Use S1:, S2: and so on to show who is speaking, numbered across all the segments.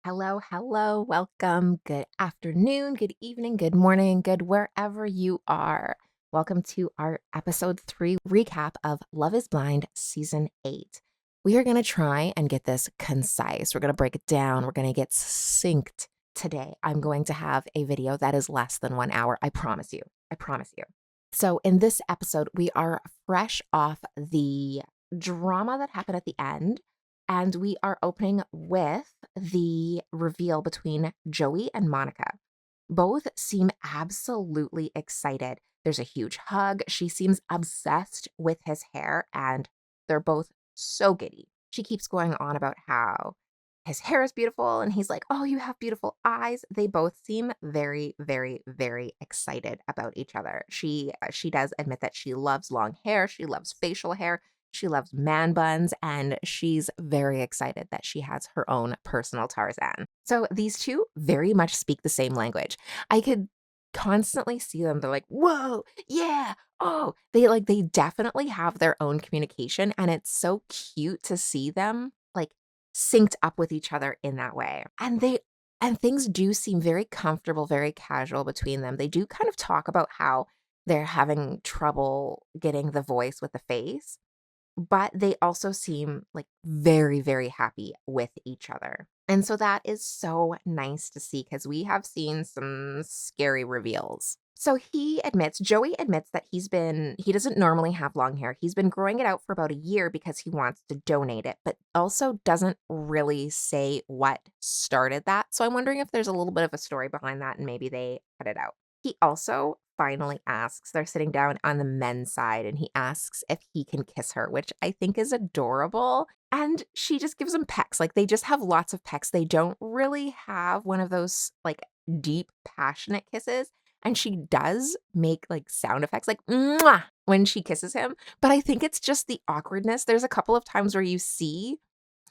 S1: Hello, hello, welcome. Good afternoon, good evening, good morning, good wherever you are. Welcome to our episode 3 recap of Love is Blind season 8. We are going to try and get this concise. We're going to break it down. We're going to get succinct today. I'm going to have a video that is less than 1 hour. I promise you. I promise you. So, in this episode, we are fresh off the drama that happened at the end. And we are opening with the reveal between Joey and Monica. Both seem absolutely excited. There's a huge hug. She seems obsessed with his hair, and they're both so giddy. She keeps going on about how his hair is beautiful, and he's like, "Oh, you have beautiful eyes." They both seem very, very, very excited about each other. She does admit that she loves long hair. She loves facial hair. She loves man buns, and she's very excited that she has her own personal Tarzan. So these two very much speak the same language. I could constantly see them. They're like, "Whoa, yeah, oh." They definitely have their own communication, and it's so cute to see them like synced up with each other in that way. And things do seem very comfortable, very casual between them. They do kind of talk about how they're having trouble getting the voice with the face, but they also seem like very, very happy with each other. And so that is so nice to see because we have seen some scary reveals. So Joey admits that he doesn't normally have long hair. He's been growing it out for about a year because he wants to donate it, but also doesn't really say what started that. So I'm wondering if there's a little bit of a story behind that and maybe they cut it out. He also finally asks, they're sitting down on the men's side, and he asks if he can kiss her, which I think is adorable. And she just gives him pecks. Like they just have lots of pecks. They don't really have one of those like deep, passionate kisses. And she does make like sound effects like mwah when she kisses him. But I think it's just the awkwardness. There's a couple of times where you see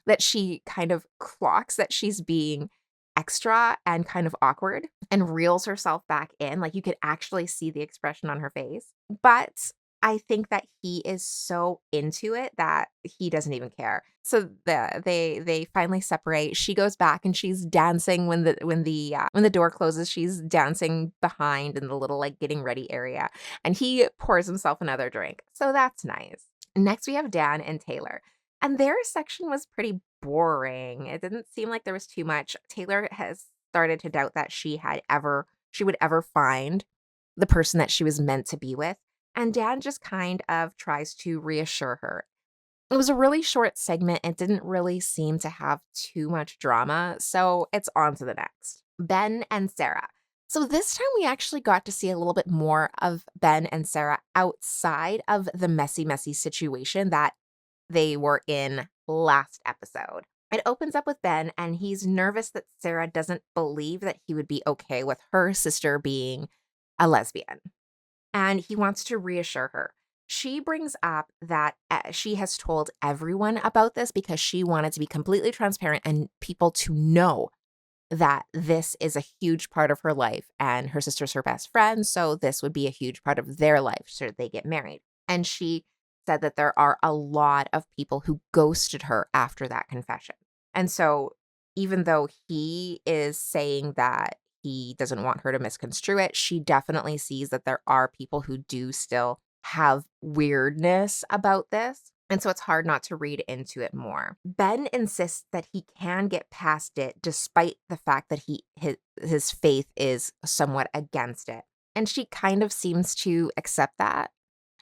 S1: that she kind of clocks that she's being extra and kind of awkward and reels herself back in. Like you could actually see the expression on her face. But I think that he is so into it that he doesn't even care. So they finally separate. She goes back and she's dancing when the door closes. She's dancing behind in the little like getting ready area, and he pours himself another drink. So that's nice. Next, we have Dan and Taylor. And their section was pretty boring. It didn't seem like there was too much. Taylor has started to doubt that she would ever find the person that she was meant to be with. And Dan just kind of tries to reassure her. It was a really short segment. It didn't really seem to have too much drama. So it's on to the next. Ben and Sarah. So this time we actually got to see a little bit more of Ben and Sarah outside of the messy, messy situation that they were in last episode. It opens up with Ben, and he's nervous that Sarah doesn't believe that he would be okay with her sister being a lesbian. And he wants to reassure her. She brings up that she has told everyone about this because she wanted to be completely transparent and people to know that this is a huge part of her life and her sister's her best friend. So this would be a huge part of their life should they get married. And she said that there are a lot of people who ghosted her after that confession. And so even though he is saying that he doesn't want her to misconstrue it, she definitely sees that there are people who do still have weirdness about this. And so it's hard not to read into it more. Ben insists that he can get past it despite the fact that his faith is somewhat against it. And she kind of seems to accept that.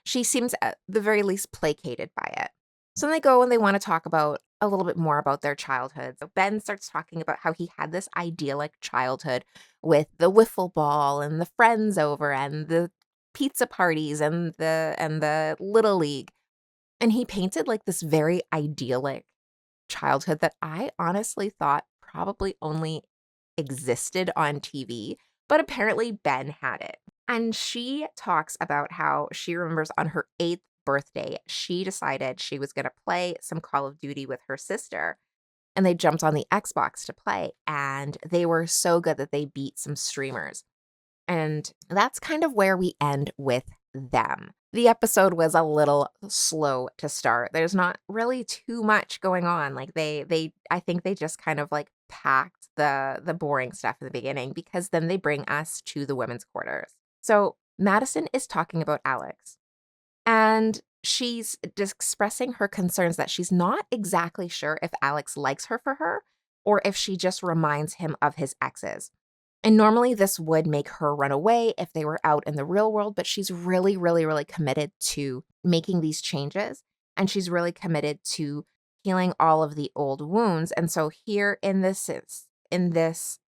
S1: She seems at the very least placated by it. So then they go and they want to talk about a little bit more about their childhood. So Ben starts talking about how he had this idyllic childhood with the wiffle ball and the friends over and the pizza parties and the little league. And he painted like this very idyllic childhood that I honestly thought probably only existed on TV, but apparently Ben had it. And she talks about how she remembers on her 8th birthday, she decided she was going to play some Call of Duty with her sister. And they jumped on the Xbox to play. And they were so good that they beat some streamers. And that's kind of where we end with them. The episode was a little slow to start. There's not really too much going on. Like I think they just kind of like packed the boring stuff in the beginning because then they bring us to the women's quarters. So Madison is talking about Alex, and she's just expressing her concerns that she's not exactly sure if Alex likes her for her or if she just reminds him of his exes. And normally this would make her run away if they were out in the real world, but she's really, really, really committed to making these changes. And she's really committed to healing all of the old wounds. And so here in this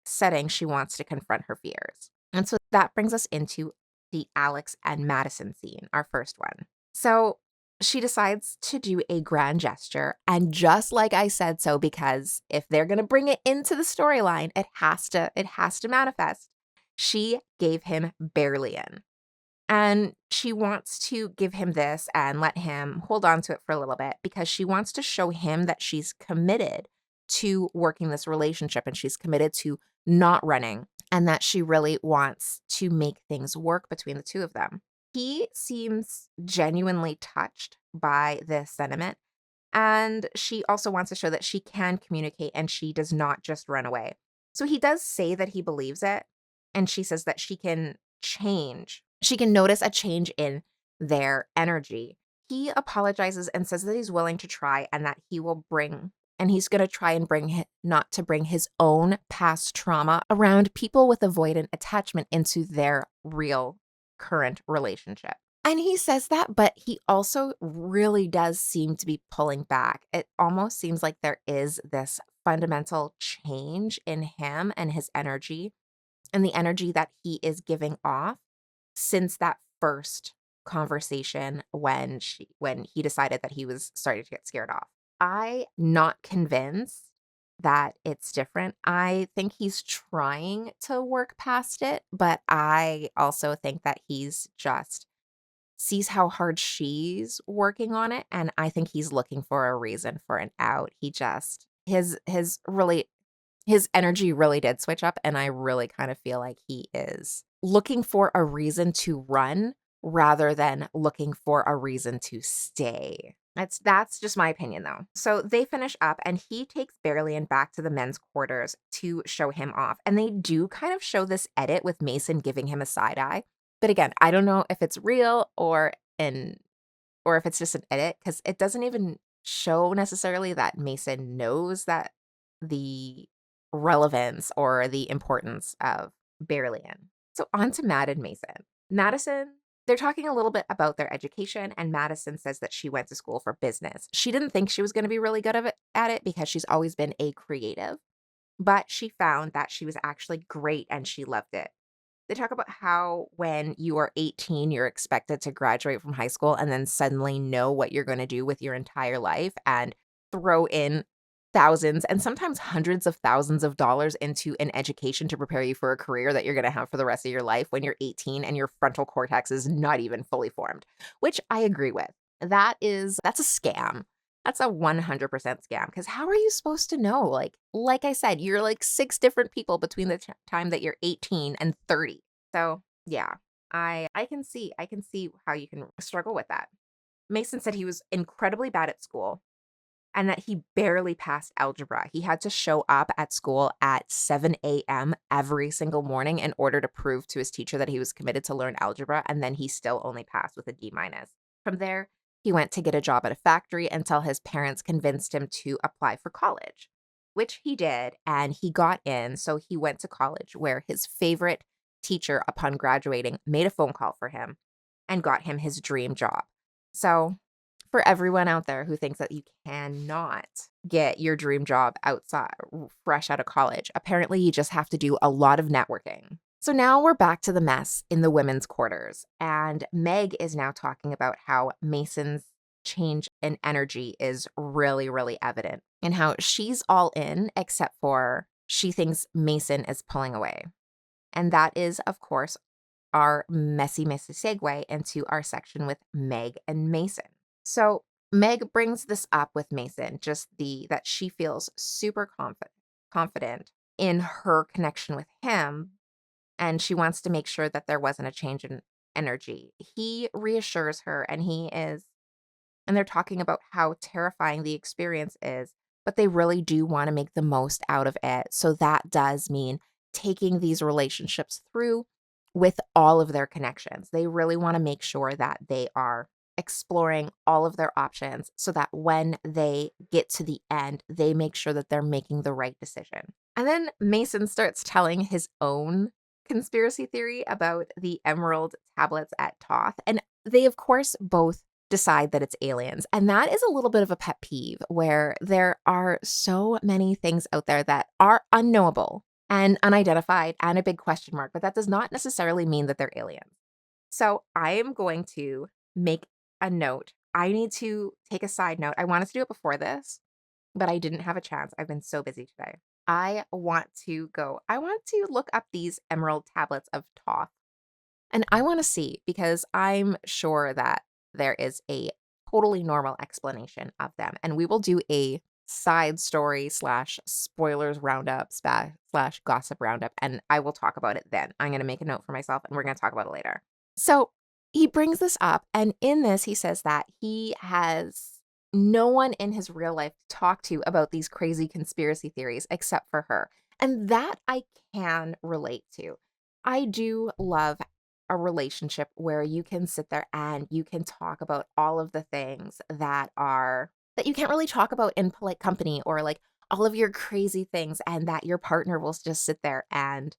S1: setting, she wants to confront her fears. And so that brings us into the Alex and Madison scene, our first one. So she decides to do a grand gesture. And just like I said so, because if they're going to bring it into the storyline, it has to manifest. She gave him Berlian. And she wants to give him this and let him hold on to it for a little bit because she wants to show him that she's committed to working this relationship and she's committed to not running and that she really wants to make things work between the two of them. He seems genuinely touched by this sentiment. And she also wants to show that she can communicate and she does not just run away. So he does say that he believes it. And she says that she can change. She can notice a change in their energy. He apologizes and says that he's willing to try and that he's going to try and not to bring his own past trauma around people with avoidant attachment into their real current relationship. And he says that, but he also really does seem to be pulling back. It almost seems like there is this fundamental change in him and his energy and the energy that he is giving off since that first conversation when he decided that he was starting to get scared off. I'm not convinced that it's different. I think he's trying to work past it, but I also think that he's just sees how hard she's working on it, and I think he's looking for a reason for an out. He just his energy really did switch up, and I really kind of feel like he is looking for a reason to run rather than looking for a reason to stay. That's just my opinion though. So they finish up and he takes Berlian back to the men's quarters to show him off. And they do kind of show this edit with Mason giving him a side eye. But again, I don't know if it's real or if it's just an edit because it doesn't even show necessarily that Mason knows that the relevance or the importance of Berlian. So on to Matt and Mason. Madison, they're talking a little bit about their education, and Madison says that she went to school for business. She didn't think she was going to be really good at it because she's always been a creative, but she found that she was actually great and she loved it. They talk about how when you are 18, you're expected to graduate from high school and then suddenly know what you're going to do with your entire life and throw in thousands and sometimes hundreds of thousands of dollars into an education to prepare you for a career that you're going to have for the rest of your life when you're 18 and your frontal cortex is not even fully formed, which I agree with. That's a scam. That's a 100% scam because how are you supposed to know? Like I said, you're like 6 different people between the time that you're 18 and 30. So yeah, I can see how you can struggle with that. Mason said he was incredibly bad at school and that he barely passed algebra. He had to show up at school at 7 a.m. every single morning in order to prove to his teacher that he was committed to learn algebra, and then he still only passed with a D-. From there, he went to get a job at a factory until his parents convinced him to apply for college, which he did, and he got in. So he went to college where his favorite teacher upon graduating made a phone call for him and got him his dream job. So for everyone out there who thinks that you cannot get your dream job outside, fresh out of college, apparently you just have to do a lot of networking. So now we're back to the mess in the women's quarters, and Meg is now talking about how Mason's change in energy is really, really evident and how she's all in except for she thinks Mason is pulling away. And that is, of course, our messy segue into our section with Meg and Mason. So Meg brings this up with Mason, that she feels super confident in her connection with him, and she wants to make sure that there wasn't a change in energy. He reassures her, and they're talking about how terrifying the experience is but they really do want to make the most out of it. So that does mean taking these relationships through with all of their connections. They really want to make sure that they are exploring all of their options so that when they get to the end, they make sure that they're making the right decision. And then Mason starts telling his own conspiracy theory about the emerald tablets at Toth. And they, of course, both decide that it's aliens. And that is a little bit of a pet peeve where there are so many things out there that are unknowable and unidentified and a big question mark, but that does not necessarily mean that they're aliens. So I am going to make a note. I need to take a side note. I wanted to do it before this, but I didn't have a chance. I've been so busy today. I want to look up these emerald tablets of Thoth. And I want to see, because I'm sure that there is a totally normal explanation of them. And we will do a side story slash spoilers roundup slash gossip roundup. And I will talk about it then. I'm going to make a note for myself and we're going to talk about it later. So he brings this up. And in this, he says that he has no one in his real life to talk to about these crazy conspiracy theories except for her. And that I can relate to. I do love a relationship where you can sit there and you can talk about all of the things that you can't really talk about in polite company, or like all of your crazy things, and that your partner will just sit there and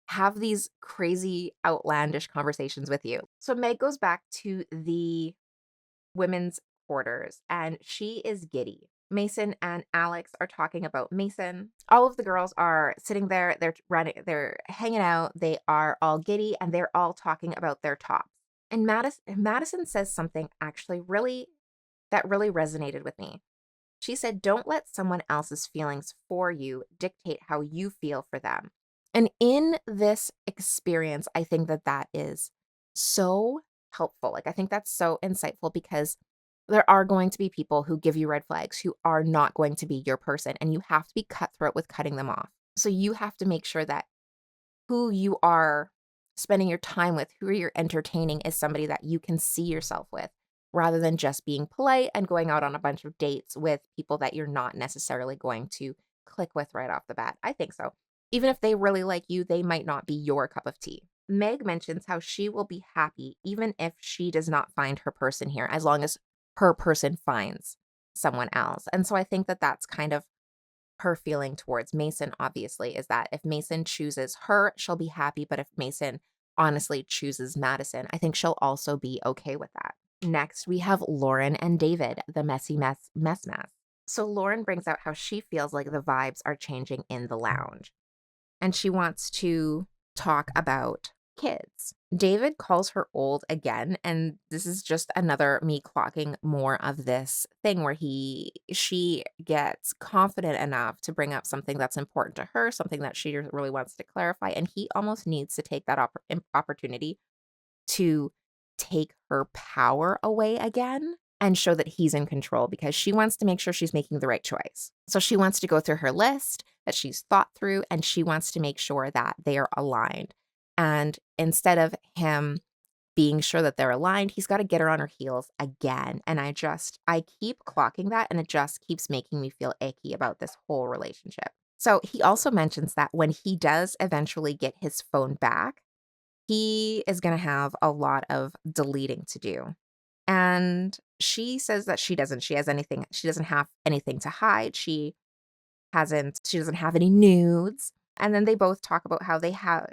S1: have these crazy outlandish conversations with you. So Meg goes back to the women's quarters and she is giddy. Mason and Alex are talking about Mason. All of the girls are sitting there, they're hanging out, they are all giddy and they're all talking about their tops. And Madison says something actually that really resonated with me. She said, "Don't let someone else's feelings for you dictate how you feel for them." And in this experience, I think that is so helpful. Like, I think that's so insightful, because there are going to be people who give you red flags who are not going to be your person, and you have to be cutthroat with cutting them off. So you have to make sure that who you are spending your time with, who you're entertaining, is somebody that you can see yourself with, rather than just being polite and going out on a bunch of dates with people that you're not necessarily going to click with right off the bat. I think so. Even if they really like you, they might not be your cup of tea. Meg mentions how she will be happy even if she does not find her person here, as long as her person finds someone else. And so I think that that's kind of her feeling towards Mason, obviously, is that if Mason chooses her, she'll be happy. But if Mason honestly chooses Madison, I think she'll also be okay with that. Next, we have Lauren and David, the messy mess. So Lauren brings out how she feels like the vibes are changing in the lounge, and she wants to talk about kids. David calls her old again, and this is just another me clocking more of this thing where she gets confident enough to bring up something that's important to her, something that she really wants to clarify, and he almost needs to take that opportunity to take her power away again and show that he's in control, because she wants to make sure she's making the right choice. So she wants to go through her list that she's thought through, and she wants to make sure that they are aligned. And instead of him being sure that they're aligned, he's got to get her on her heels again. And I keep clocking that, and it just keeps making me feel icky about this whole relationship. So he also mentions that when he does eventually get his phone back, he is going to have a lot of deleting to do. And she says that she doesn't have anything to hide. She doesn't have any nudes. And then they both talk about how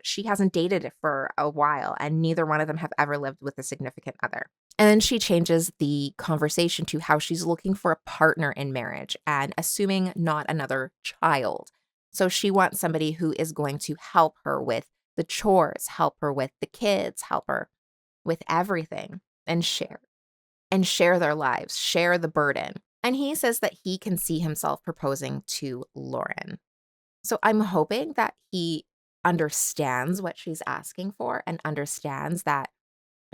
S1: she hasn't dated for a while, and neither one of them have ever lived with a significant other. And then she changes the conversation to how she's looking for a partner in marriage and assuming not another child. So she wants somebody who is going to help her with the chores, help her with the kids, help her with everything, and share their lives, share the burden. And he says that he can see himself proposing to Lauren. So I'm hoping that he understands what she's asking for and understands that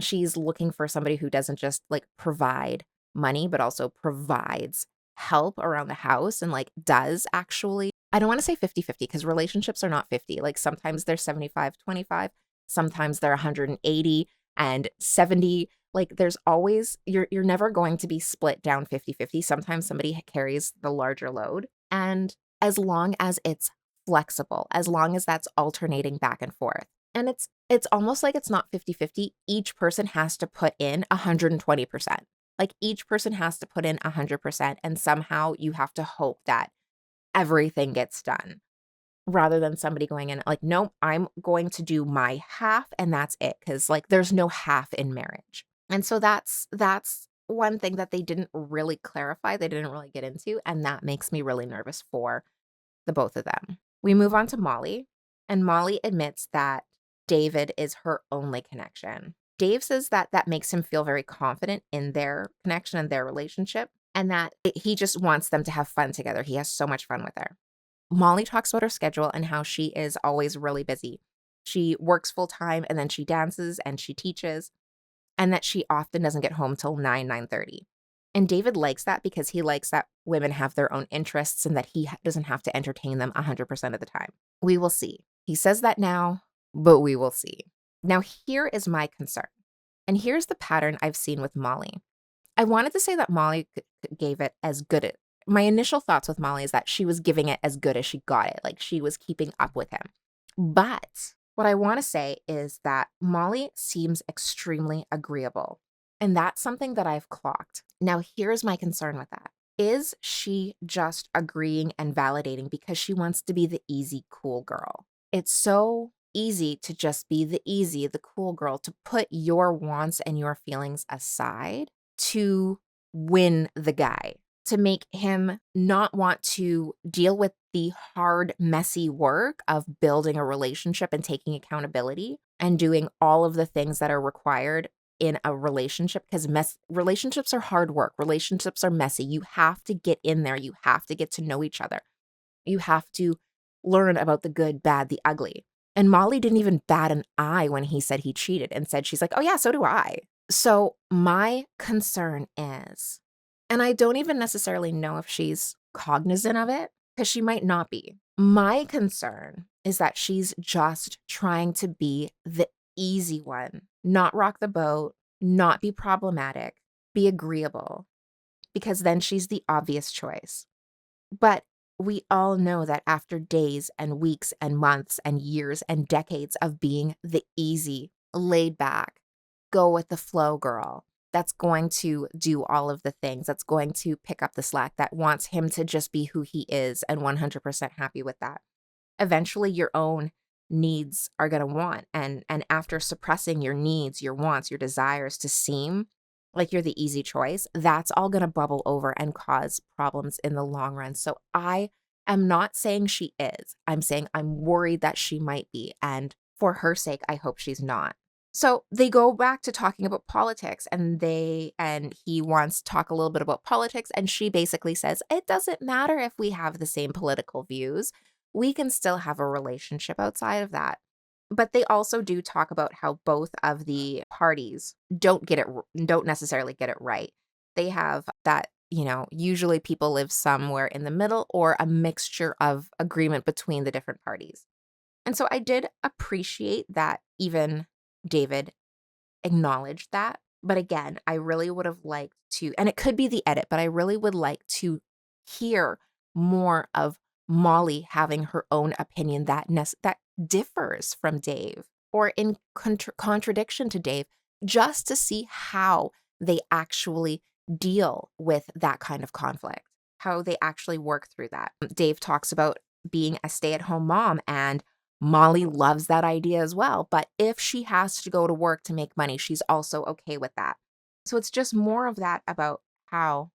S1: she's looking for somebody who doesn't just like provide money, but also provides help around the house and like does actually. I don't want to say 50-50, because relationships are not 50. Like sometimes they're 75-25, sometimes they're 180 and 70. Like there's always, you're never going to be split down 50-50. Sometimes somebody carries the larger load. And as long as it's flexible, as long as that's alternating back and forth. And it's almost like it's not 50-50. Each person has to put in 120%. Like each person has to put in 100%, and somehow you have to hope that everything gets done rather than somebody going in like, "No, I'm going to do my half and that's it." Because like there's no half in marriage. And so that's one thing that they didn't really clarify, they didn't really get into, and that makes me really nervous for the both of them. We move on to Molly, and Molly admits that David is her only connection. Dave says that that makes him feel very confident in their connection and their relationship, and that he just wants them to have fun together. He has so much fun with her. Molly talks about her schedule and how she is always really busy. She works full time and then she dances and she teaches, and that she often doesn't get home till 9:30. And David likes that because he likes that women have their own interests and that he doesn't have to entertain them 100% of the time. We will see. He says that now, but we will see. Now, here is my concern. And here's the pattern I've seen with Molly. I wanted to say that Molly gave it as good. My initial thoughts with Molly is that she was giving it as good as she got it. Like she was keeping up with him. But what I want to say is that Molly seems extremely agreeable. And that's something that I've clocked. Now, here's my concern with that. Is she just agreeing and validating because she wants to be the easy, cool girl? It's so easy to just be the easy, the cool girl, to put your wants and your feelings aside to win the guy, to make him not want to deal with the hard, messy work of building a relationship and taking accountability and doing all of the things that are required in a relationship, because relationships are hard work. Relationships are messy. You have to get in there. You have to get to know each other. You have to learn about the good, bad, the ugly. And Molly didn't even bat an eye when he said he cheated and said, she's like, oh yeah, so do I. So my concern is, and I don't even necessarily know if she's cognizant of it, because she might not be. My concern is that she's just trying to be the easy one, not rock the boat, not be problematic, be agreeable, because then she's the obvious choice. But we all know that after days and weeks and months and years and decades of being the easy, laid back, go with the flow girl, that's going to do all of the things, that's going to pick up the slack, that wants him to just be who he is and 100% happy with that. Eventually, your own needs are going to want. And after suppressing your needs, your wants, your desires to seem like you're the easy choice, that's all going to bubble over and cause problems in the long run. So I am not saying she is. I'm saying I'm worried that she might be. And for her sake, I hope she's not. So they go back to talking about politics, and he wants to talk a little bit about politics. And she basically says, it doesn't matter if we have the same political views. We can still have a relationship outside of that. But they also do talk about how both of the parties don't necessarily get it right. They have that, usually people live somewhere in the middle or a mixture of agreement between the different parties. And so I did appreciate that even David acknowledged that. But again, I really would have liked to, and it could be the edit, but I really would like to hear more of Molly having her own opinion that differs from Dave, or in contradiction to Dave, just to see how they actually deal with that kind of conflict, how they actually work through that. Dave talks about being a stay-at-home mom, and Molly loves that idea as well. But if she has to go to work to make money, she's also okay with that. So it's just more of that about how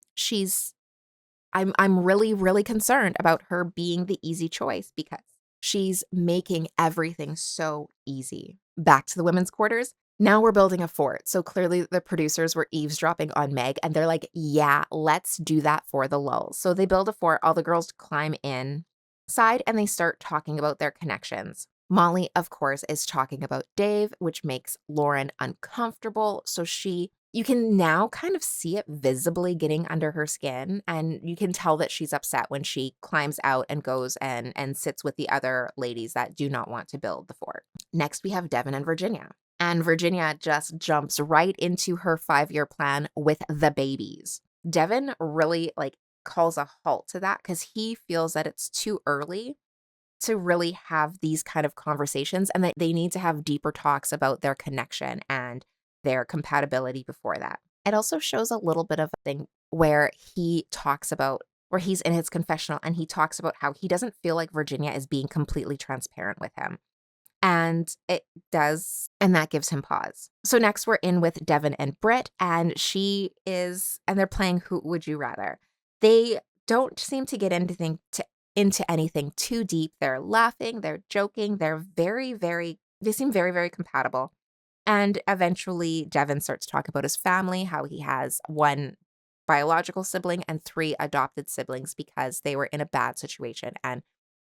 S1: I'm really, really concerned about her being the easy choice because she's making everything so easy. Back to the women's quarters. Now we're building a fort. So clearly the producers were eavesdropping on Meg, and they're like, yeah, let's do that for the lulz. So they build a fort. All the girls climb inside and they start talking about their connections. Molly, of course, is talking about Dave, which makes Lauren uncomfortable. So you can now kind of see it visibly getting under her skin, and you can tell that she's upset when she climbs out and goes and sits with the other ladies that do not want to build the fort. Next, we have Devin and Virginia. And Virginia just jumps right into her 5-year plan with the babies. Devin really calls a halt to that because he feels that it's too early to really have these kind of conversations and that they need to have deeper talks about their connection and their compatibility before that. It also shows a little bit of a thing where where he's in his confessional and he talks about how he doesn't feel like Virginia is being completely transparent with him. And it does, and that gives him pause. So next we're in with Devin and Britt, and they're playing Who Would You Rather. They don't seem to get into anything too deep. They're laughing, they're joking, they seem very, very compatible. And eventually Devin starts to talk about his family, how he has one biological sibling and three adopted siblings because they were in a bad situation and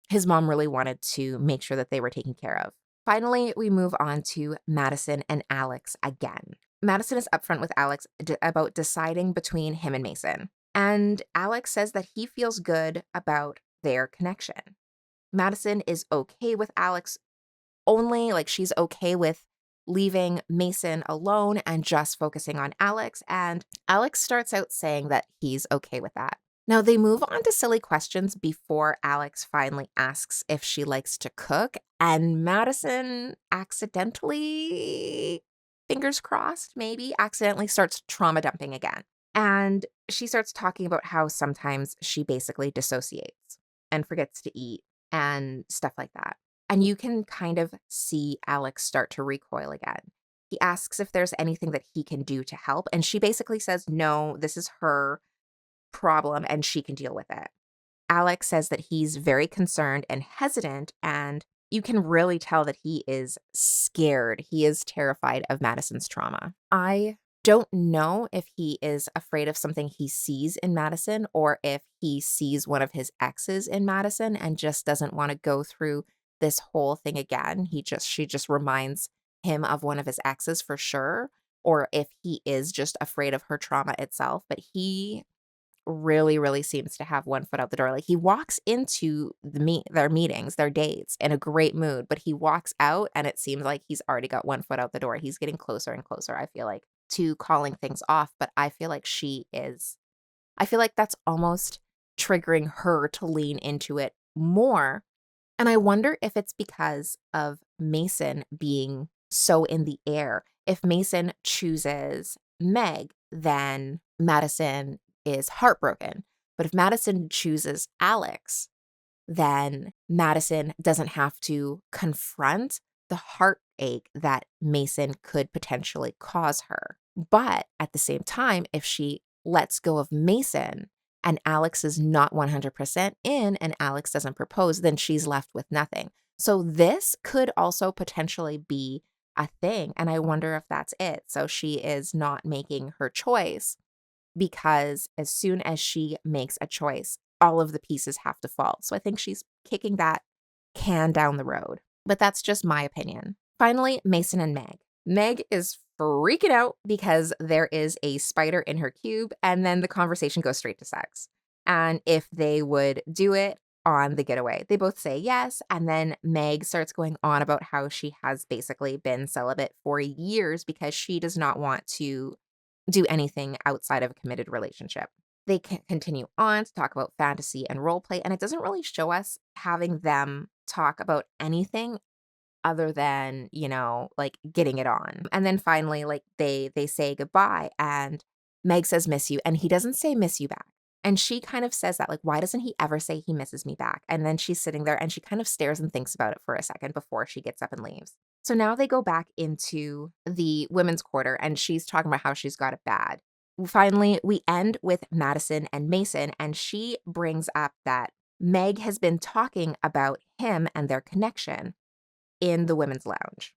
S1: his mom really wanted to make sure that they were taken care of. Finally, we move on to Madison and Alex again. Madison is upfront with Alex about deciding between him and Mason. And Alex says that he feels good about their connection. Madison is okay with Alex only, like she's okay with leaving Mason alone and just focusing on Alex. And Alex starts out saying that he's okay with that. Now, they move on to silly questions before Alex finally asks if she likes to cook, and Madison accidentally, fingers crossed, maybe, accidentally starts trauma dumping again. And she starts talking about how sometimes she basically dissociates and forgets to eat and stuff like that. And you can kind of see Alex start to recoil again. He asks if there's anything that he can do to help, and she basically says, no, this is her problem and she can deal with it. Alex says that he's very concerned and hesitant, and you can really tell that he is scared. He is terrified of Madison's trauma. I don't know if he is afraid of something he sees in Madison or if he sees one of his exes in Madison and just doesn't want to go through this whole thing again. She just reminds him of one of his exes for sure, or if he is just afraid of her trauma itself. But he really, really seems to have one foot out the door. Like he walks into their meetings, their dates in a great mood, but he walks out and it seems like he's already got one foot out the door. He's getting closer and closer, I feel like, to calling things off. But I feel like I feel like that's almost triggering her to lean into it more. And I wonder if it's because of Mason being so in the air. If Mason chooses Meg, then Madison is heartbroken. But if Madison chooses Alex, then Madison doesn't have to confront the heartache that Mason could potentially cause her. But at the same time, if she lets go of Mason and Alex is not 100% in and Alex doesn't propose, then she's left with nothing. So this could also potentially be a thing. And I wonder if that's it. So she is not making her choice because as soon as she makes a choice, all of the pieces have to fall. So I think she's kicking that can down the road. But that's just my opinion. Finally, Mason and Meg. Meg is freaking out because there is a spider in her cube, and then the conversation goes straight to sex. And if they would do it on the getaway, they both say yes. And then Meg starts going on about how she has basically been celibate for years because she does not want to do anything outside of a committed relationship. They continue on to talk about fantasy and role play, and it doesn't really show us having them talk about anything other than, like getting it on. And then finally, like they say goodbye and Meg says miss you and he doesn't say miss you back. And she kind of says that, like, why doesn't he ever say he misses me back? And then she's sitting there and she kind of stares and thinks about it for a second before she gets up and leaves. So now they go back into the women's quarter and she's talking about how she's got it bad. Finally, we end with Madison and Mason, and she brings up that Meg has been talking about him and their connection in the women's lounge.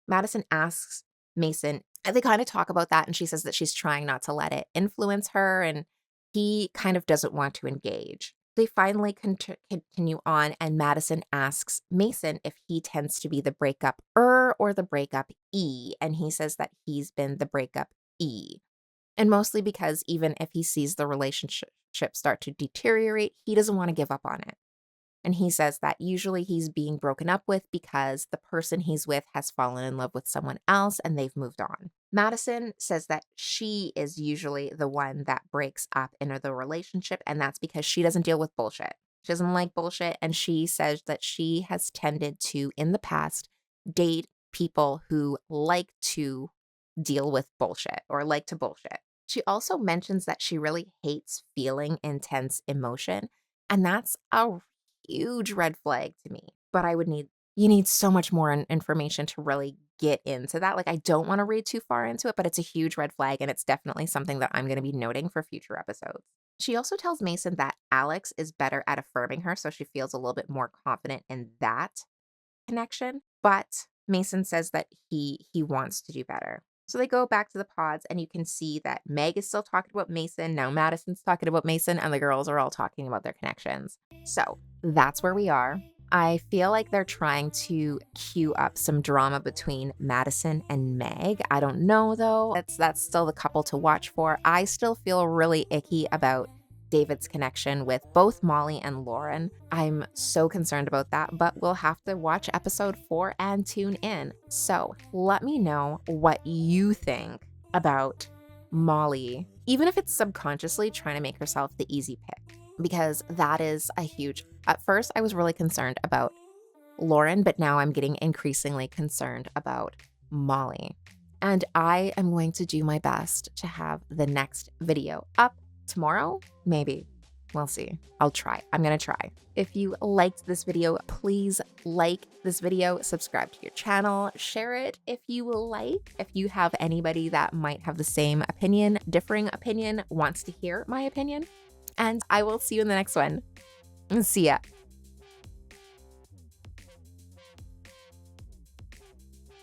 S1: Madison asks Mason, and they kind of talk about that, and she says that she's trying not to let it influence her, and he kind of doesn't want to engage. They finally continue on, and Madison asks Mason if he tends to be the breakup-er or the breakup-e, and he says that he's been the breakup-e. And mostly because even if he sees the relationship start to deteriorate, he doesn't want to give up on it. And he says that usually he's being broken up with because the person he's with has fallen in love with someone else and they've moved on. Madison says that she is usually the one that breaks up in the relationship, and that's because she doesn't deal with bullshit. She doesn't like bullshit, and she says that she has tended to, in the past, date people who like to deal with bullshit or like to bullshit. She also mentions that she really hates feeling intense emotion, and that's a huge red flag to me. But you need so much more information to really get into that. Like, I don't want to read too far into it, but it's a huge red flag, and it's definitely something that I'm going to be noting for future episodes. She also tells Mason that Alex is better at affirming her, so she feels a little bit more confident in that connection. But Mason says that he wants to do better. So they go back to the pods, and you can see that Meg is still talking about Mason. Now Madison's talking about Mason, and the girls are all talking about their connections. So that's where we are. I feel like they're trying to cue up some drama between Madison and Meg. I don't know though. That's still the couple to watch for. I still feel really icky about David's connection with both Molly and Lauren. I'm so concerned about that, but we'll have to watch episode 4 and tune in. So let me know what you think about Molly, even if it's subconsciously trying to make herself the easy pick, because that is a huge. At first, I was really concerned about Lauren, but now I'm getting increasingly concerned about Molly. And I am going to do my best to have the next video up tomorrow, maybe. We'll see. I'll try. I'm going to try. If you liked this video, please like this video, subscribe to your channel, share it if you like. If you have anybody that might have the same opinion, differing opinion, wants to hear my opinion. And I will see you in the next one. See ya.